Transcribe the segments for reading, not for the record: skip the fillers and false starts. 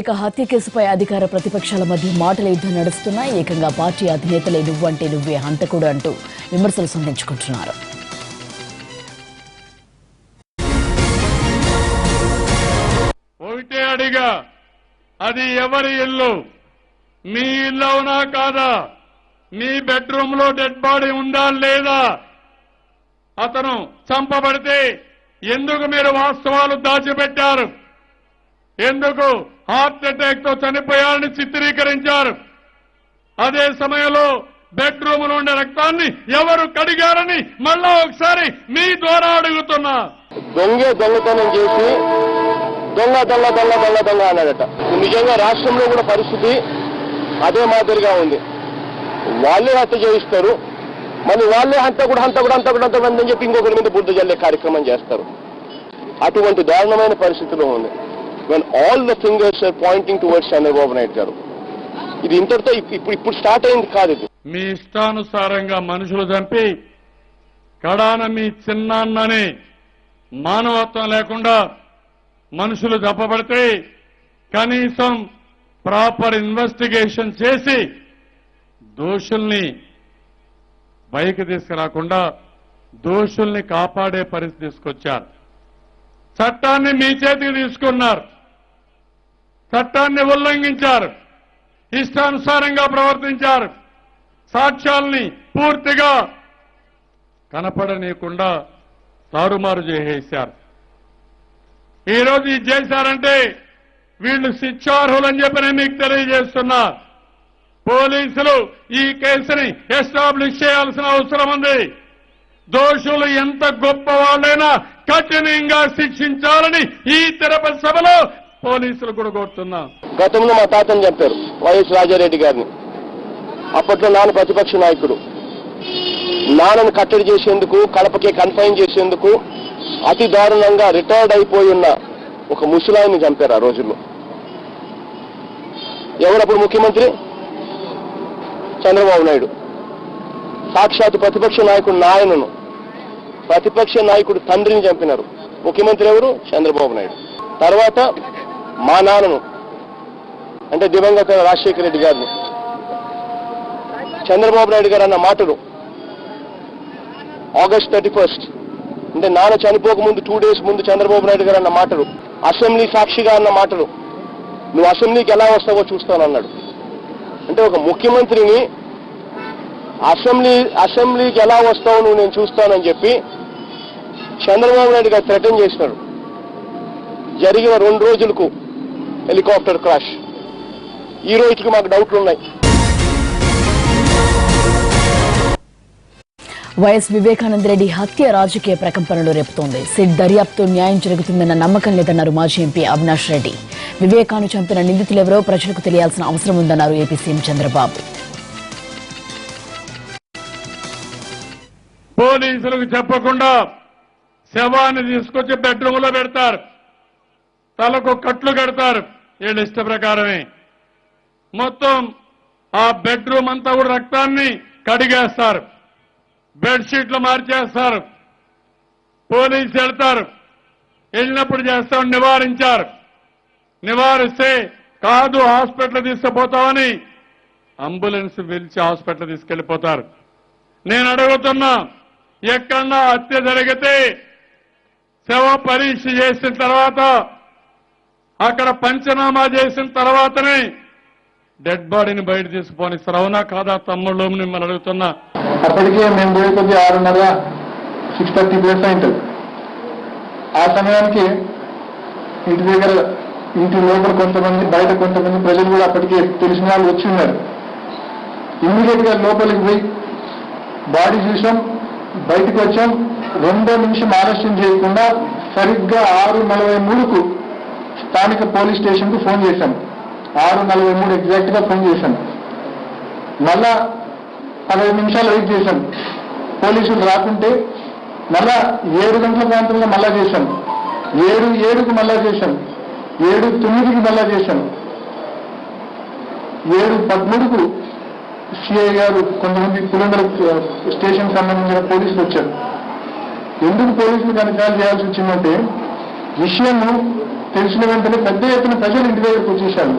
ఇక హత్య కేసుపై అధికార ప్రతిపక్షాల మధ్య మాటల యుద్ధం నడుస్తున్నాయి. ఏకంగా పార్టీ అధినేతలే నువ్వంటే నువ్వే హంతకుడు అంటూ విమర్శలు సంధించుకుంటున్నారు. ఒకటే అడిగా, అది ఎవరి ఇల్లు? మీ ఇల్లు అవునా కాదా? మీ బెడ్రూమ్ లో డెడ్ బాడీ ఉందా లేదా? అతను చంపబడితే ఎందుకు మీరు వాస్తవాలు దాచిపెట్టారు? ఎందుకు హార్ట్ అటాక్ తో చనిపోయారని చిత్రీకరించారు? అదే సమయంలో బెడ్రూమ్ లో ఉండే రక్తాన్ని ఎవరు కడిగారని మళ్ళా ఒకసారి మీ ద్వారా అడుగుతున్నా. దొంగతనం చేసి దొంగ అన్నాడట. నిజంగా రాష్ట్రంలో కూడా పరిస్థితి అదే మాదిరిగా ఉంది. వాళ్ళే హత్య చేయిస్తారు, మళ్ళీ వాళ్ళే హంతకుడు అని చెప్పి ఇంకొకరి మీద బుద్ధి జల్లే కార్యక్రమం చేస్తారు. అటువంటి దారుణమైన పరిస్థితిలో ఉంది. when all the fingers are pointing towards Chandrababu Naidu గారు. ఇది ఇంతటితో ఇప్పుడు స్టార్ట్ అయింది కాదు. ఇది మీ ఇష్టానుసారంగా మనుషులు చంపి కడాన మీ చిన్నాన్నని మానవత్వం లేకుండా మనుషులు చంపబడితే కనీసం ప్రాపర్ ఇన్వెస్టిగేషన్ చేసి దోషుల్ని బయటకు తీసుకురాకుండా దోషుల్ని కాపాడే పరిస్థితి తీసుకొచ్చారు. చట్టాన్ని మీ చేతికి తీసుకున్నారు, చట్టాన్ని ఉల్లంఘించారు, ఇష్టానుసారంగా ప్రవర్తించారు, సాక్ష్యాల్ని పూర్తిగా కనపడనీయకుండా తారుమారు చేసేశారు. ఈరోజు ఇది చేశారంటే వీళ్ళు శిక్షార్హులని చెప్పి నేను మీకు తెలియజేస్తున్నా. పోలీసులు ఈ కేసుని ఎస్టాబ్లిష్ చేయాల్సిన అవసరం ఉంది. దోషులు ఎంత గొప్ప వాళ్ళైనా కఠినంగా శిక్షించాలని ఈ తిరుపతి సభలో పోలీసులు కూడా కోరుతున్నా. గతంలో మా తాతని చంపారు, వైఎస్ రాజారెడ్డి గారిని. అప్పట్లో నాన్న ప్రతిపక్ష నాయకుడు. నాన్నను కట్టడి చేసేందుకు, కడపకే కన్ఫైన్ చేసేందుకు అతి దారుణంగా రిటైర్డ్ అయిపోయి ఉన్న ఒక ముసలాయిని చంపారు ఆ రోజుల్లో. ఎవరప్పుడు ముఖ్యమంత్రి? చంద్రబాబు నాయుడు. సాక్షాత్ ప్రతిపక్ష నాయకుడు నాయనను, ప్రతిపక్ష నాయకుడు తండ్రిని చంపినారు. ముఖ్యమంత్రి ఎవరు? చంద్రబాబు నాయుడు. తర్వాత మా నాన్నను, అంటే దివంగత రాజశేఖర రెడ్డి గారిని. చంద్రబాబు నాయుడు గారు అన్న మాటలు ఆగస్ట్ 31 అంటే నాన్న చనిపోకముందు 2 days ముందు చంద్రబాబు నాయుడు గారు అన్న మాటలు, అసెంబ్లీ సాక్షిగా అన్న మాటలు, నువ్వు అసెంబ్లీకి ఎలా వస్తావో చూస్తానన్నాడు. అంటే ఒక ముఖ్యమంత్రిని అసెంబ్లీకి ఎలా వస్తావు నువ్వు నేను చూస్తానని చెప్పి చంద్రబాబు నాయుడు గారు థ్రెటన్ చేసినాడు. జరిగిన 2 రోజులకు హెలికాప్టర్ క్రాష్. ఈ రోజుకి మాకు డౌట్లు ఉన్నాయి. వైఎస్ వివేకానంద రెడ్డి హత్య రాజకీయ ప్రకంపనలు రేపుతోంది. సిట్ దర్యాప్తు న్యాయం జరుగుతుందన్న నమ్మకం లేదన్నారు మాజీ ఎంపీ అవినాష్ రెడ్డి. వివేకాను చంపిన నిందితులెవరో ప్రజలకు తెలియాల్సిన అవసరం ఉందన్నారు ఏపీ సీఎం చంద్రబాబు. పోలీసులకు చెప్పకుండా శవాన్ని తీసుకొచ్చి బెడ్రూమ్ లో పెడతారు, తలకు కట్లు కడతారు. వీళ్ళ ఇష్ట ప్రకారమే మొత్తం ఆ బెడ్రూమ్ అంతా కూడా రక్తాన్ని కడిగేస్తారు, బెడ్షీట్లు మార్చేస్తారు. పోలీసు వెళ్తారు, వెళ్ళినప్పుడు చేస్తామని నివారించారు. నివారిస్తే కాదు హాస్పిటల్ తీసుకుపోతామని అంబులెన్స్ పిలిచి హాస్పిటల్ తీసుకెళ్లిపోతారు. నేను అడుగుతున్నా, ఎక్కడన్నా హత్య జరిగితే శవ పరీక్ష చేసిన తర్వాత, అక్కడ పంచనామా చేసిన తర్వాతనే డెడ్ బాడీని బయట తీసుకుపోనిస్తారు. అవునా కాదా తమ్ముళ్ళు? మిమ్మల్ని అడుగుతున్నా. అప్పటికే మేము పోయి కొద్ది 6:30, 6:30 అయింటుంది. ఆ సమయానికి ఇంటి దగ్గర, ఇంటి లోపల కొంతమంది, బయట కొంతమంది ప్రజలు కూడా అప్పటికే తెలిసిన వాళ్ళు వచ్చి ఉన్నారు. ఇమ్మీడియట్ గా లోపలికి పోయి బాడీ చూసాం, బయటకు వచ్చాం. 2వ నిమిషం ఆలస్యం చేయకుండా సరిగ్గా 6:43కు స్థానిక పోలీస్ స్టేషన్ కు ఫోన్ చేశాం. 6:43 ఎగ్జాక్ట్ గా ఫోన్ చేశాం. మళ్ళా 15 నిమిషాలు వెయిట్ చేశాం, పోలీసులు రాకుంటే మళ్ళా 7 గంటల ప్రాంతంలో మళ్ళా చేశాం. 7:07కు మళ్ళా చేశాం. 7:09కి మళ్ళా చేశాం. 7:13కు సిఐ గారు, కొంతమంది పులిందర స్టేషన్ సంబంధించిన పోలీసులు వచ్చారు. ఎందుకు పోలీసులు కనుక చేయాల్సి వచ్చిందంటే, విషయము తెలిసిన వెంటనే పెద్ద ఎత్తున ప్రజలు ఇంటి దగ్గరకు వచ్చేసారు.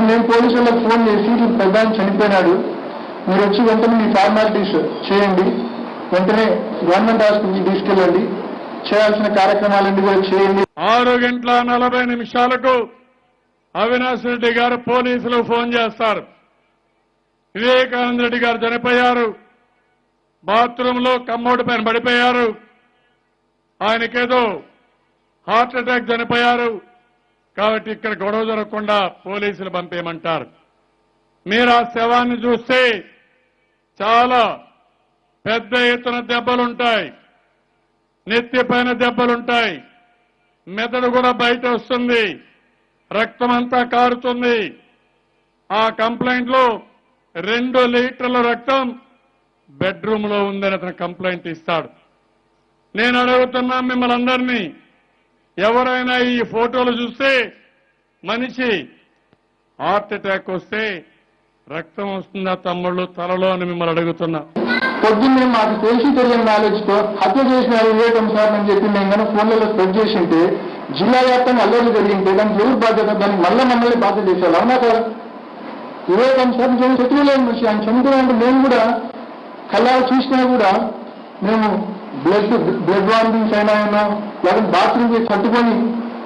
నేను పోలీసు వాళ్ళకి ఫోన్ చేసి పెద్ద ఆయన చనిపోయినాడు, మీరు వచ్చి వెంటనే మీ ఫార్మాలిటీస్ చేయండి, వెంటనే గవర్నమెంట్ హాస్పిటల్కి తీసుకెళ్ళండి, చేయాల్సిన కార్యక్రమాలన్నీ కూడా చేయండి. 6:40 అవినాష్ రెడ్డి గారు పోలీసులు ఫోన్ చేస్తారు. వివేకానంద రెడ్డి గారు చనిపోయారు, బాత్రూంలో కమ్మోడి పైన పడిపోయారు, ఆయనకేదో హార్ట్ అటాక్ చనిపోయారు, కాబట్టి ఇక్కడ గొడవ జరగకుండా పోలీసులు పంపేయమంటారు. మీరు ఆ శవాన్ని చూస్తే చాలా పెద్ద ఎత్తున దెబ్బలుంటాయి, నెత్తి పైన దెబ్బలుంటాయి, మెదడు కూడా బయట వస్తుంది, రక్తమంతా కారుతుంది. ఆ కంప్లైంట్ లో 2 లీటర్ల రక్తం బెడ్రూమ్ లో ఉందని అతను కంప్లైంట్ ఇస్తాడు. నేను అడుగుతున్నా మిమ్మల్ని అందరినీ, ఎవరైనా ఈ ఫోటోలు చూస్తే మనిషి హార్ట్ అటాక్ వస్తే రక్తం వస్తుందా తమ్ముళ్ళు తలలో అని మిమ్మల్ని అడుగుతున్నా. పొద్దున్నే మాకు తెలిసి తెలియని నాలెడ్జ్ తో హత్య చేసిన వివేకం సార్ అని చెప్పి మేము కనుక ఫోన్లలో స్ప్రెడ్ చేసి ఉంటే జిల్లా వ్యాప్తంగా అల్లర్లు జరిగింటే దానికి ఎవరు బాధ్యత? దానికి మమ్మల్ని బాధ్యత చేశారు. అవునా సార్? వివేకం సార్ శత్రువు లేని మనిషి, ఆయన చనిపోయాలంటే మేము కూడా కళ్ళాలు చూసినా కూడా మేము బ్లడ్ వామిటింగ్స్ అయినా లేకపోతే బాత్రూమ్ కట్టుకొని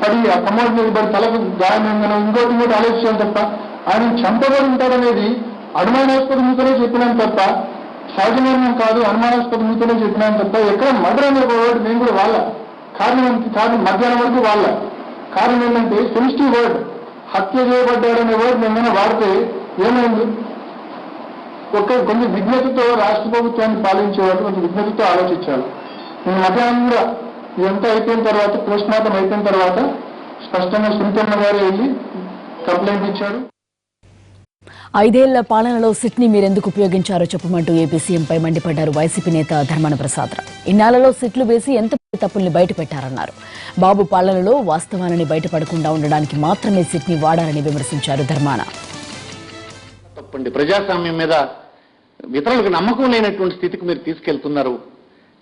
పడి ఆ కమోడ్ మీద పడి తలకు గాయమైందనో ఇంకోటి ఆలోచించాం తప్ప ఆయన చంపబడి ఉంటాడనేది అనుమానాస్పద మీతోనే చెప్పినాం తప్ప, సహజ నిర్ణయం కాదు, అనుమానాస్పద మీతోనే చెప్పినాం తప్ప ఎక్కడ మర్డర్ అనే వర్డ్ మేము కూడా వాళ్ళ కారణం మధ్యాహ్నం వరకు వాళ్ళ కారణం ఏంటంటే సెన్సిటివ్ వర్డ్ హత్య చేయబడ్డాడనే వర్డ్ మేము వాడితే ఏమైంది? కొంచెం విజ్ఞతతో రాష్ట్ర ప్రభుత్వాన్ని పాలించేవాళ్ళు కొంచెం విజ్ఞతతో ఆలోచించాలి. నేను మధ్యాహ్నం కూడా ఇదంతా అయిపోయిన తర్వాత, పోస్ట్ మార్టం అయిపోయిన తర్వాత స్పష్టంగా సునీతమ్మ గారు వెళ్ళి కంప్లైంట్ ఇచ్చారు. 5 ఏళ్ల పాలనలో సిట్ ని మీరెందుకు ఉపయోగించారో చెప్పమంటూ ఏపీ సీఎంపై మండిపడ్డారు వైసీపీ నేత ధర్మాన ప్రసాదరావు. ఇన్నాళ్లలో సిట్లు వేసి ఎంత తప్పుల్ని బయటపెట్టారన్నారు. బాబు పాలనలో వాస్తవాన్ని బయటపడకుండా ఉండడానికి మాత్రమే సిట్ ని వాడారని విమర్శించారు ధర్మాన. తప్పండి, ప్రజాస్వామ్యం మీద ఇతరులకు నమ్మకం లేనటువంటి స్థితికి మీరు తీసుకెళ్తున్నారు.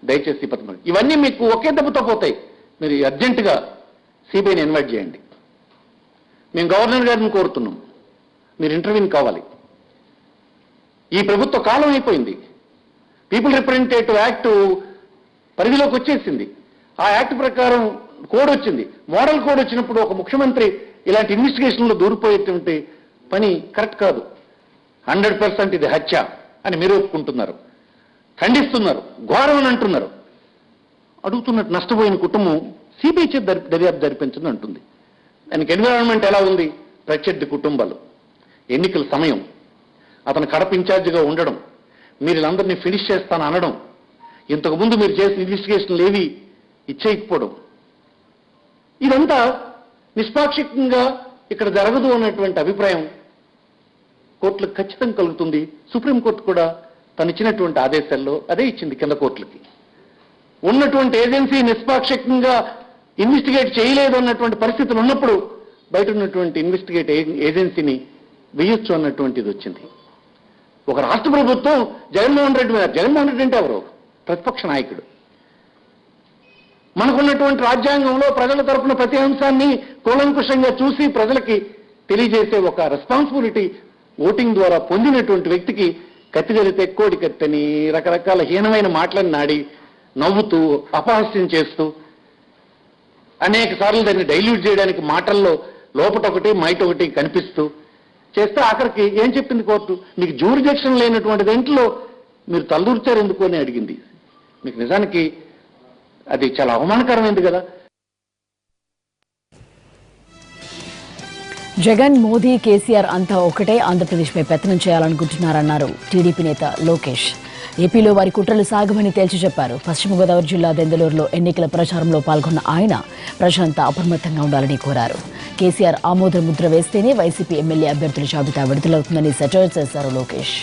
దయచేసి ఇవన్నీ మీకు ఒకే దెబ్బతో పోతాయి. మీరు అర్జెంటుగా సిబిఐని ఇన్వైట్ చేయండి. మేము గవర్నర్ గారిని కోరుతున్నాం, మీరు ఇంటర్వ్యూని కావాలి. ఈ ప్రభుత్వ కాలం అయిపోయింది. పీపుల్ రిప్రజెంటేటివ్ యాక్ట్ పరిధిలోకి వచ్చేసింది. ఆ యాక్ట్ ప్రకారం కోడ్ వచ్చింది. మోడల్ కోడ్ వచ్చినప్పుడు ఒక ముఖ్యమంత్రి ఇలాంటి ఇన్వెస్టిగేషన్లో దూరిపోయేటువంటి పని కరెక్ట్ కాదు. 100% ఇది హత్య అని మీరు ఒప్పుకుంటున్నారు, ఖండిస్తున్నారు, ఘోరం అని అంటున్నారు. అడుగుతున్నట్టు నష్టపోయిన కుటుంబం సిబిఐ చేత దర్యాప్తు జరిపించని అంటుంది. దానికి ఎన్విరాన్మెంట్ ఎలా ఉంది? ప్రత్యర్థి కుటుంబాలు, ఎన్నికల సమయం, అతను కడప ఇన్ఛార్జిగా ఉండడం, మీరు వీళ్ళందరినీ ఫినిష్ చేస్తాను అనడం, ఇంతకుముందు మీరు చేసిన ఇన్వెస్టిగేషన్లు ఏవి ఇచ్చేయకపోవడం, ఇదంతా నిష్పాక్షికంగా ఇక్కడ జరగదు అన్నటువంటి అభిప్రాయం కోర్టులకు ఖచ్చితంగా కలుగుతుంది. సుప్రీంకోర్టు కూడా తను ఇచ్చినటువంటి ఆదేశాల్లో అదే ఇచ్చింది కింద కోర్టులకి. ఉన్నటువంటి ఏజెన్సీ నిష్పాక్షికంగా ఇన్వెస్టిగేట్ చేయలేదు అన్నటువంటి పరిస్థితులు ఉన్నప్పుడు బయట ఉన్నటువంటి ఇన్వెస్టిగేట్ ఏజెన్సీని వేయొచ్చు అన్నటువంటిది వచ్చింది. ఒక రాష్ట్ర ప్రభుత్వం జగన్మోహన్ రెడ్డి మీద, జగన్మోహన్ రెడ్డి అంటే ఎవరు? ప్రతిపక్ష నాయకుడు. మనకున్నటువంటి రాజ్యాంగంలో ప్రజల తరపున ప్రతి అంశాన్ని కూలంకుషంగా చూసి ప్రజలకి తెలియజేసే ఒక రెస్పాన్సిబిలిటీ ఓటింగ్ ద్వారా పొందినటువంటి వ్యక్తికి కత్తి జరిగితే కోడి కత్తని రకరకాల హీనమైన మాటలను నాడి నవ్వుతూ అపహాస్యం చేస్తూ అనేక సార్లు దాన్ని డైల్యూట్ చేయడానికి మాటల్లో లోపటొకటి మైటొకటి కనిపిస్తూ చేస్తే ఆఖరికి ఏం చెప్పింది కోర్టు? మీకు జ్యూరిడిక్షన్ లేనటువంటి దాంట్లో మీరు తలదూర్చారు ఎందుకు అని అడిగింది. మీకు నిజానికి అది చాలా అవమానకరమైంది కదా. జగన్, మోదీ, కేసీఆర్ అంతా ఒకటే ఆంధ్రప్రదేశ్పై పెత్తనం చేయాలనుకుంటున్నారన్నారు టీడీపీ నేత లోకేష్. ఏపీలో వారి కుట్రలు సాగమని తేల్చి చెప్పారు. పశ్చిమ గోదావరి జిల్లా దెందులూరులో ఎన్నికల ప్రచారంలో పాల్గొన్న ఆయన ప్రజలంతా అప్రమత్తంగా ఉండాలని కోరారు. కేసీఆర్ ఆమోద ముద్ర వేస్తేనే వైసీపీ ఎమ్మెల్యే అభ్యర్థుల జాబితా విడుదలవుతుందని సెటైర్ చేశారు లోకేష్.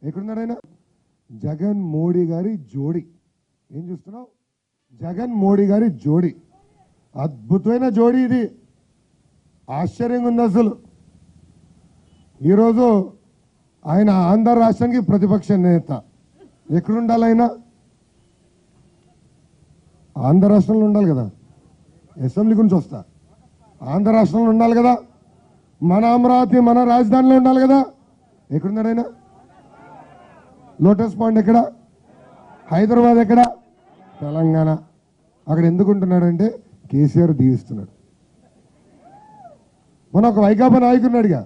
ఎక్కడున్నాడైనా? జగన్ మోడీ గారి జోడి. ఏం చూస్తున్నావు? జగన్ మోడీ గారి జోడి. అద్భుతమైన జోడీ ఇది. ఆశ్చర్యంగా ఉంది అసలు. ఈరోజు ఆయన ఆంధ్ర రాష్ట్రానికి ప్రతిపక్ష నేత. ఎక్కడుండాలి ఆయన? ఆంధ్ర రాష్ట్రంలో ఉండాలి కదా. అసెంబ్లీ గురించి వస్తా. ఆంధ్ర రాష్ట్రంలో ఉండాలి కదా. మన అమరావతి మన రాజధానిలో ఉండాలి కదా. ఎక్కడున్నాడు ఆయన? లోటస్ పాయింట్ ఎక్కడ? హైదరాబాద్ ఎక్కడ? తెలంగాణ. అక్కడ ఎందుకు ఉంటున్నాడంటే కేసీఆర్ దీవిస్తున్నాడు. మన ఒక వైకాపా నాయకుడిని అడిగా,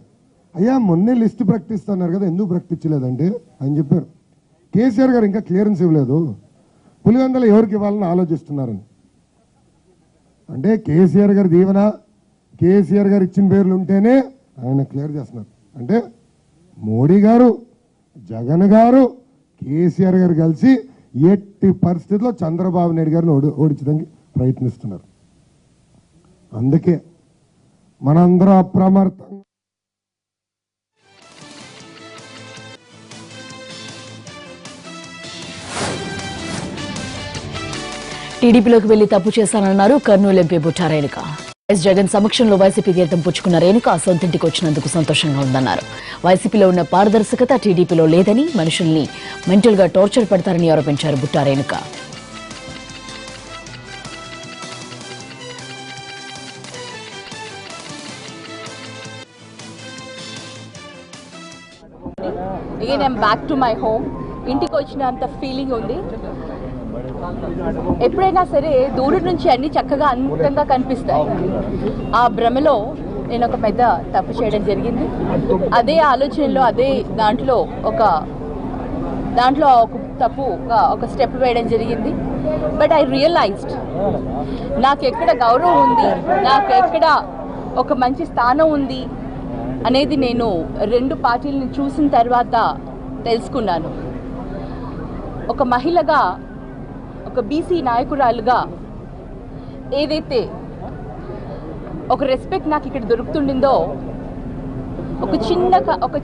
అయ్యా మొన్నే లిస్టు ప్రకటిస్తున్నారు కదా, ఎందుకు ప్రకటించలేదంటే అని చెప్పారు. కేసీఆర్ గారు ఇంకా క్లియరెన్స్ ఇవ్వలేదు, పులివెందులు ఎవరికి ఇవ్వాలని ఆలోచిస్తున్నారని. అంటే కేసీఆర్ గారి దీవెన, కేసీఆర్ గారు ఇచ్చిన పేర్లు ఉంటేనే ఆయన క్లియర్ చేస్తున్నారు. అంటే మోడీ గారు, జగన్ గారు, కేసీఆర్ గారు కలిసి ఎట్టి పరిస్థితుల్లో చంద్రబాబు నాయుడు గారిని ఓడించడానికి ప్రయత్నిస్తున్నారు. అందుకే మనందరం అప్రమత్తంగా టీడీపీలోకి వెళ్లి తప్పు చేశానన్నారు కర్నూలు ఎంపీ బుట్టా రేణుక. వైఎస్ జగన్ సమక్షంలో వైసీపీ తీర్థం పుచ్చుకున్న రేణుక సొంతింటికి వచ్చినందుకు సంతోషంగా ఉందన్నారు. వైసీపీలో ఉన్న పారదర్శకత టీడీపీలో లేదని, మనుషుల్ని మెంటల్ గా టార్చర్ పెడతారని ఆరోపించారు Butta Renuka. Again I'm back to my home. ఇంటికి వచ్చినంత ఫీలింగ్ ఉంది. ఎప్పుడైనా సరే దూరం నుంచి అన్ని చక్కగా అందంగా కనిపిస్తాయి. ఆ భ్రమలో నేను ఒక పెద్ద తప్పు చేయడం జరిగింది. అదే ఆలోచనలో అదే దాంట్లో ఒక తప్పు ఒక స్టెప్ వేయడం జరిగింది. బట్ ఐ రియలైజ్డ్ నాకు ఎక్కడ గౌరవం ఉంది, నాకు ఎక్కడ ఒక మంచి స్థానం ఉంది అనేది నేను రెండు పార్టీలను చూసిన తర్వాత తెలుసుకున్నాను. ఒక మహిళగా, ఒక బీసీ నాయకురాలుగా ఏదైతే ఒక రెస్పెక్ట్ నాకు ఇక్కడ దొరుకుతుండిందో, ఒక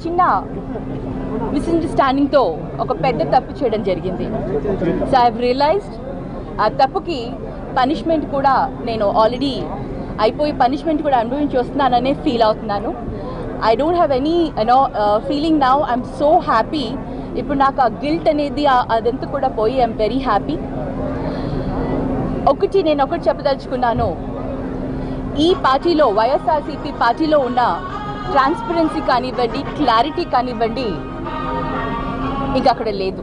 చిన్న మిస్అండర్స్టాండింగ్తో ఒక పెద్ద తప్పు చేయడం జరిగింది. సో ఐ హావ్ రియలైజ్డ్ ఆ తప్పుకి పనిష్మెంట్ కూడా నేను ఆల్రెడీ అయిపోయి పనిష్మెంట్ కూడా అనుభవించి వస్తున్నాననే ఫీల్ అవుతున్నాను. I don't have any feeling now. I'm so happy. ఇప్పుడు నాకు ఆ గిల్ట్ అనేది అదంతా కూడా పోయి ఐఎమ్ వెరీ హ్యాపీ. నేను ఒకటి చెప్పదలుచుకున్నాను. ఈ పార్టీలో, వైఎస్ఆర్సీపీ పార్టీలో ఉన్న ట్రాన్స్పరెన్సీ కానివ్వండి, క్లారిటీ కానివ్వండి, ఇంకా అక్కడ లేదు.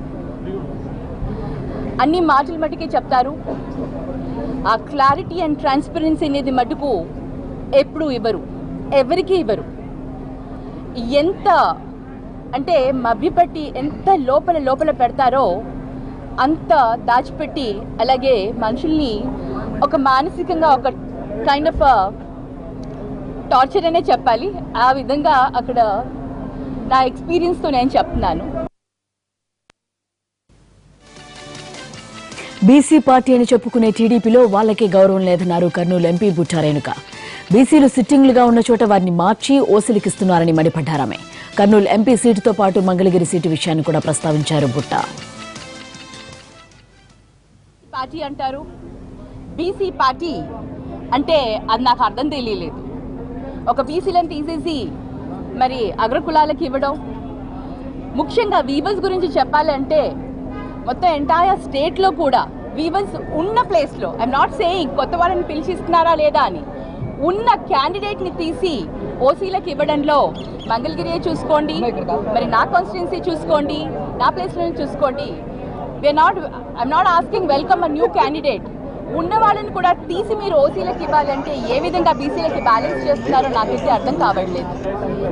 అన్ని మాటలు మటుకే చెప్తారు. ఆ క్లారిటీ అండ్ ట్రాన్స్పరెన్సీ అనేది మటుకు ఎప్పుడు ఇవ్వరు, ఎవరికి ఇవ్వరు. ఎంత అంటే మభ్యపెట్టి ఎంత లోపల పెడతారో అంత దాచిపెట్టి, అలాగే మనుషుల్ని ఒక మానసికంగా ఒక కైండ్ ఆఫ్ టార్చర్ అనే చెప్పాలి. ఆ విధంగా అక్కడ నా ఎక్స్పీరియన్స్తో నేను చెప్తున్నాను. బీసీ పార్టీ అని చెప్పుకునే టీడీపీలో వాళ్ళకే గౌరవం లేదన్నారు కర్నూలు ఎంపీ బుట్టా రేణుక. బీసీలు సిట్టింగ్లుగా ఉన్న చోట వారిని మార్చి ఓసిలికిస్తున్నారని మండిపడ్డారామె. కర్నూలు ఎంపీ సీటుతో పాటు మంగళగిరి సీటు విషయాన్ని కూడా ప్రస్తావించారు బుట్టా. పార్టీ అంటారు, బీసీ పార్టీ అంటే అది నాకు అర్థం తెలియలేదు. ఒక బీసీలను తీసేసి మరి అగ్రకులాలకు ఇవ్వడం, ముఖ్యంగా వీవర్స్ గురించి చెప్పాలంటే మొత్తం ఎంటైర్ స్టేట్లో కూడా వీవర్స్ ఉన్న ప్లేస్లో, ఐఎమ్ నాట్ సేయింగ్ కొత్త వాళ్ళని పిలిచిస్తున్నారా లేదా అని, ఉన్న క్యాండిడేట్ని తీసి ఓసీలకు ఇవ్వడంలో మంగళగిరి చూసుకోండి, మరి నా కాన్స్టిట్యున్సీ చూసుకోండి, నా ప్లేస్లో చూసుకోండి. I'm not asking welcome a new candidate. ఉన్న వాళ్ళని కూడా తీసి మీరు ఓసీలకు ఇవ్వాలంటే ఏ విధంగా బీసీలకి బ్యాలెన్స్ చేస్తున్నారో నాకైతే అర్థం కావట్లేదు.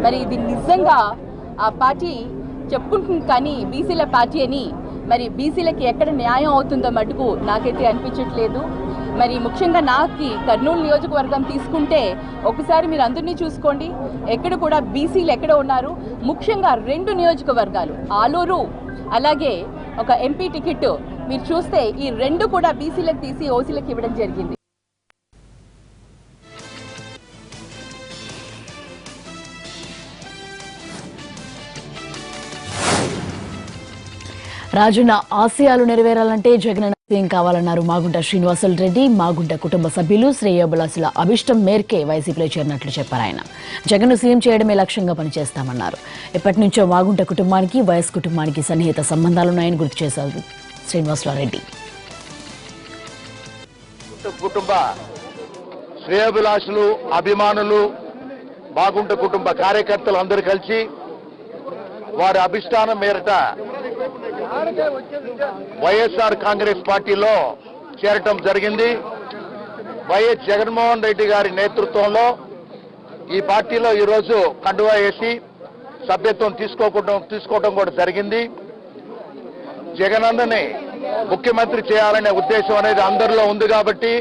మరి ఇది నిజంగా ఆ పార్టీ చెప్పుకుంటుంది కానీ బీసీల పార్టీ అని, మరి బీసీలకి ఎక్కడ న్యాయం అవుతుందో మటుకు నాకైతే అనిపించట్లేదు. మరి ముఖ్యంగా నాకు కర్నూలు నియోజకవర్గం తీసుకుంటే ఒకసారి మీరు అందరినీ చూసుకోండి, ఎక్కడ కూడా బీసీలు ఎక్కడ ఉన్నారు. ముఖ్యంగా 2 నియోజకవర్గాలు, ఆలూరు అలాగే ఒక ఎంపీ టికెట్ మీరు చూస్తే ఈ 2 కూడా బీసీలకు తీసి ఓసీలకు ఇవ్వడం జరిగింది. రాజన్న ఆశయాలు నెరవేరాలంటే జగన్ సీఎం కావాలన్నారు మాగుంట శ్రీనివాసులు రెడ్డి. మాగుంట కుటుంబ సభ్యులు శ్రేయోభిలాషుల అభిష్టం మేరకే వైసీపీలో చేరినట్లు చెప్పారు ఆయన. జగన్ను సీఎం చేయడమే లక్ష్యంగా పనిచేస్తామన్నారు. ఎప్పటి నుంచో మాగుంట కుటుంబానికి వైఎస్ కుటుంబానికి సన్నిహిత సంబంధాలున్నాయని గుర్తు చేశారు శ్రీనివాసులరెడ్డి. కుటుంబ శ్రేయోభిలాషులు, అభిమానులు, మాగుంట కుటుంబ కార్యకర్తలు అందరూ కలిసి వారి అభిష్టానం మేరట వైఎస్ఆర్ కాంగ్రెస్ పార్టీలో చేరటం జరిగింది. వైఎస్ జగన్మోహన్ రెడ్డి గారి నేతృత్వంలో ఈ పార్టీలో ఈరోజు కండువా వేసి సభ్యత్వం తీసుకోవడం కూడా జరిగింది. జగనన్నని ముఖ్యమంత్రి చేయాలనే ఉద్దేశం అనేది అందరిలో ఉంది కాబట్టి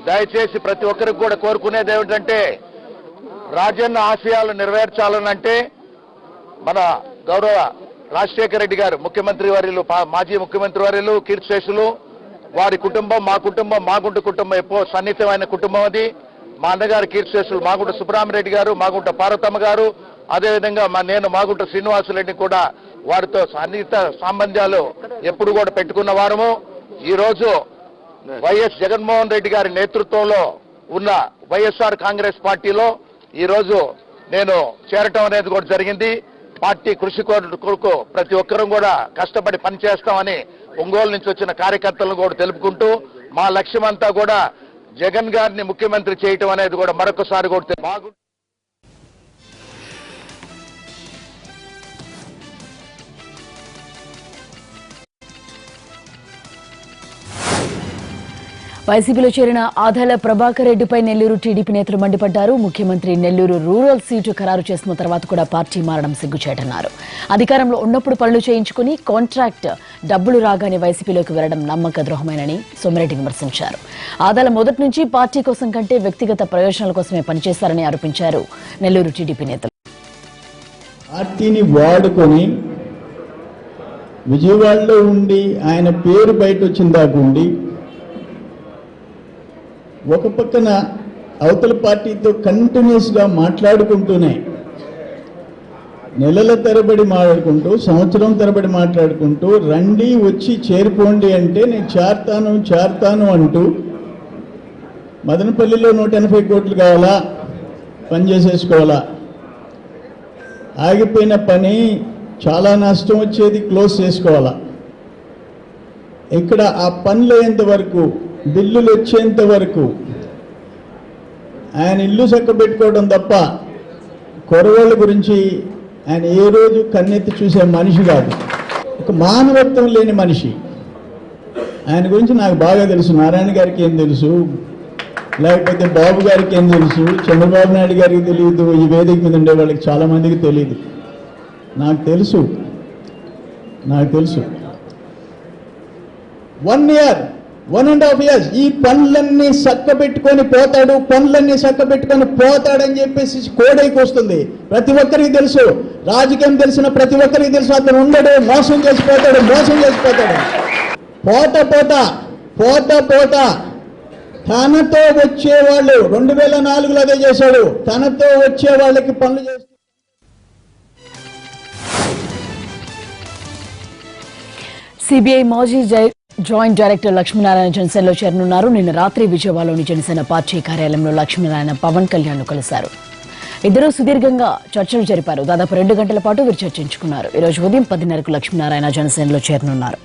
దయచేసి ప్రతి ఒక్కరికి కూడా కోరుకునేది ఏమిటంటే రాజన్న ఆశయాలు నెరవేర్చాలనంటే మన గౌరవ రాజశేఖర రెడ్డి గారు ముఖ్యమంత్రి వర్యులు, మాజీ ముఖ్యమంత్రి వర్యులు, కీర్తిశేషులు, వారి కుటుంబం, మాగుంట కుటుంబం ఎప్పుడో సన్నిహితమైన కుటుంబం అది. మా అన్నగారు కీర్తిశేషులు మాగుంట సుబ్రహ్మరెడ్డి గారు, మాగుంట పార్వతమ్మ గారు, అదేవిధంగా నేను మాగుంట శ్రీనివాసులరెడ్డి కూడా వారితో సన్నిహిత సంబంధాలు ఎప్పుడు కూడా పెట్టుకున్న వారము. ఈ రోజు వైఎస్ జగన్మోహన్ రెడ్డి గారి నేతృత్వంలో ఉన్న వైఎస్ఆర్ కాంగ్రెస్ పార్టీలో ఈ రోజు నేను చేరటం అనేది కూడా జరిగింది. పార్టీ కృషి కొరకు ప్రతి ఒక్కరూ కూడా కష్టపడి పనిచేస్తామని ఒంగోలు నుంచి వచ్చిన కార్యకర్తలను కూడా తెలుపుకుంటూ మా లక్ష్యం అంతా కూడా జగన్ గారిని ముఖ్యమంత్రి చేయటం అనేది కూడా మరొకసారి కూడా వైసీపీలో చేరిన ఆదాల ప్రభాకర్ రెడ్డిపై నెల్లూరు టీడీపీ నేతలు మండిపడ్డారు. ముఖ్యమంత్రి నెల్లూరు రూరల్ సీటు ఖరారు చేసిన తర్వాత కూడా పార్టీ మారడం సిగ్గుచేటన్నారు. అధికారంలో ఉన్నప్పుడు పనులు చేయించుకుని కాంట్రాక్ట్ డబ్బులు రాగానే వైసీపీలోకి వెళ్లడం నమ్మక ద్రోహమేనని సోమిరెడ్డి విమర్శించారు. ఆదాల మొదటి నుంచి పార్టీ కోసం కంటే వ్యక్తిగత ప్రయోజనాల కోసమే పనిచేశారని ఆరోపించారు నెల్లూరు టీడీపీ నేతలు. పార్టీని వాడుకొని విజయవాడలో ఉండి ఆయన పేరు బయట వచ్చిన దాకా ఉండి ఒక పక్కన అవతల పార్టీతో కంటిన్యూస్గా మాట్లాడుకుంటూనే నెలల తరబడి మాట్లాడుకుంటూ సంవత్సరం తరబడి మాట్లాడుకుంటూ రండి వచ్చి చేరిపోండి అంటే నేను చేరతాను అంటూ మదనపల్లిలో 180 కోట్లు కావాలా పని చేసేసుకోవాలా, ఆగిపోయిన పని చాలా నష్టం వచ్చేది క్లోజ్ చేసుకోవాలా, ఇక్కడ ఆ పనులు అయ్యేంత వరకు బిల్లులు వచ్చేంత వరకు ఆయన ఇల్లు చక్కబెట్టుకోవడం తప్ప కొరవాళ్ళ గురించి ఆయన ఏ రోజు కన్నెత్తి చూసే మనిషి కాదు. ఒక మానవత్వం లేని మనిషి. ఆయన గురించి నాకు బాగా తెలుసు. నారాయణ గారికి ఏం తెలుసు, లేకపోతే బాబు గారికి ఏం తెలుసు, చంద్రబాబు నాయుడు గారికి తెలియదు, ఈ వేదిక మీద ఉండే వాళ్ళకి చాలామందికి తెలియదు. నాకు తెలుసు. 1 year 1.5 years ఈ పనులన్నీ చక్కబెట్టుకొని పోతాడని చెప్పేసి కోడైకి వస్తుంది. ప్రతి ఒక్కరికి తెలుసు, రాజకీయం తెలిసిన ప్రతి ఒక్కరికి తెలుసు. అతను ఉండడు, మోసం చేసిపోతాడు. పోతా తనతో వచ్చేవాళ్ళు 2004లో అదే చేశాడు. తనతో వచ్చే వాళ్ళకి పనులు చేస్తూ సిబిఐ మాజీ జాయింట్ డైరెక్టర్ లక్ష్మీనారాయణ జనసేనలో చేరనున్నారు. నిన్న రాత్రి విజయవాడలోని జనసేన పార్టీ కార్యాలయంలో లక్ష్మీనారాయణ పవన్ కళ్యాణ్ ను కలిశారు. ఇద్దరూ సుదీర్ఘంగా చర్చలు జరిపారు. దాదాపు 2 గంటల పాటు వీరు చర్చించుకున్నారు. ఈ రోజు ఉదయం 10:30కు లక్ష్మీనారాయణ జనసేనలో చేరనున్నారు.